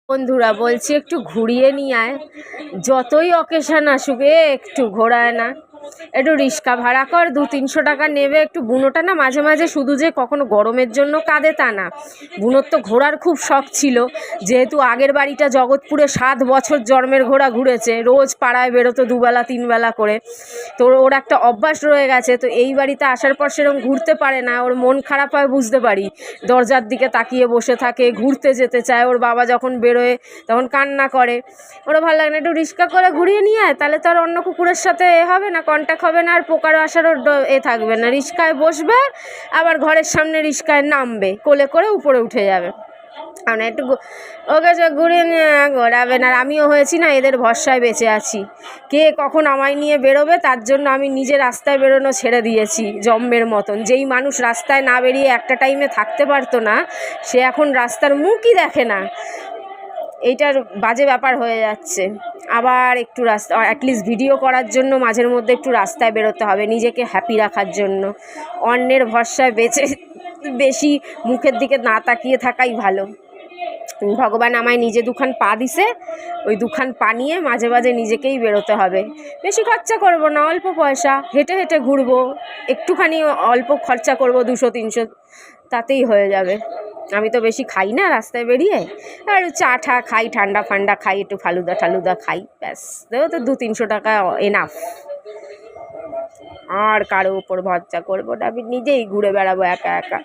বন্ধুরা বলছি একটু ঘুরিয়ে নিয়ে আয়, যতই অকেশন আসুক একটু ঘোরায় না। একটু রিক্সা ভাড়া কর, 200-300 টাকা নেবে। একটু বুনোটা না মাঝে মাঝে শুধু যে কখনো গরমের জন্য কাঁদে তা না, বুনোর তো ঘোরার খুব শখ ছিল। যেহেতু আগের বাড়িটা জগৎপুরে 7 বছর জন্মের ঘোড়া ঘুরেছে, রোজ পাড়ায় বেরোতো 2 বেলা 3 বেলা করে, তো ওর একটা অভ্যাস রয়ে গেছে। তো এই বাড়িতে আসার পর সেরকম ঘুরতে পারে না, ওর মন খারাপ হয় বুঝতে পারি। দরজার দিকে তাকিয়ে বসে থাকে, ঘুরতে যেতে চায়। ওর বাবা যখন বেরোয় তখন কান্না করে। ওরা ভালো লাগে না, একটু রিক্সা করে ঘুরিয়ে নিয়ে আয়, তাহলে তো আর অন্য কুকুরের সাথে হবে না, কন্ট্যাক্ট হবে না, আর পোকারও আসারও থাকবে না। রিক্সায় বসবে, আবার ঘরের সামনে রিক্সায় নামবে, কোলে করে উপরে উঠে যাবে। না একটু ওকে যে ঘুরিয়ে নিয়ে ঘোরাবেন। আর আমিও হয়েছি না এদের ভরসায় বেঁচে আছি, কে কখন আমায় নিয়ে বেরোবে, তার জন্য আমি নিজে রাস্তায় বেরোনো ছেড়ে দিয়েছি জম্মের মতন। যেই মানুষ রাস্তায় না বেরিয়ে একটা টাইমে থাকতে পারতো না, সে এখন রাস্তার মুখই দেখে না। এইটার বাজে ব্যাপার হয়ে যাচ্ছে। আবার একটু রাস্তা অ্যাটলিস্ট ভিডিও করার জন্য মাঝের মধ্যে একটু রাস্তায় বেরোতে হবে, নিজেকে হ্যাপি রাখার জন্য। অন্যের ভরসায় বেঁচে বেশি মুখের দিকে না তাকিয়ে থাকাই ভালো। ভগবান আমায় নিজে দুখান পা দিছে, ওই দুখান পা নিয়ে মাঝে মাঝে নিজেকেই বেরোতে হবে। বেশি খরচা করব না, অল্প পয়সা, হেঁটে হেঁটে ঘুরবো, একটুখানি অল্প খরচা করব 200-300, তাতেই হয়ে যাবে। আমি তো বেশি খাই না রাস্তায় বেরিয়ে, আর চা ঠা খাই, ঠান্ডা ফান্ডা খাই, একটু ফালুদা টালুদা খাই, ব্যাস। দেখো তো 200-300 টাকা এনাফ। আর কারো উপর ভরসা করবো না, আমি নিজেই ঘুরে বেড়াবো একা একা।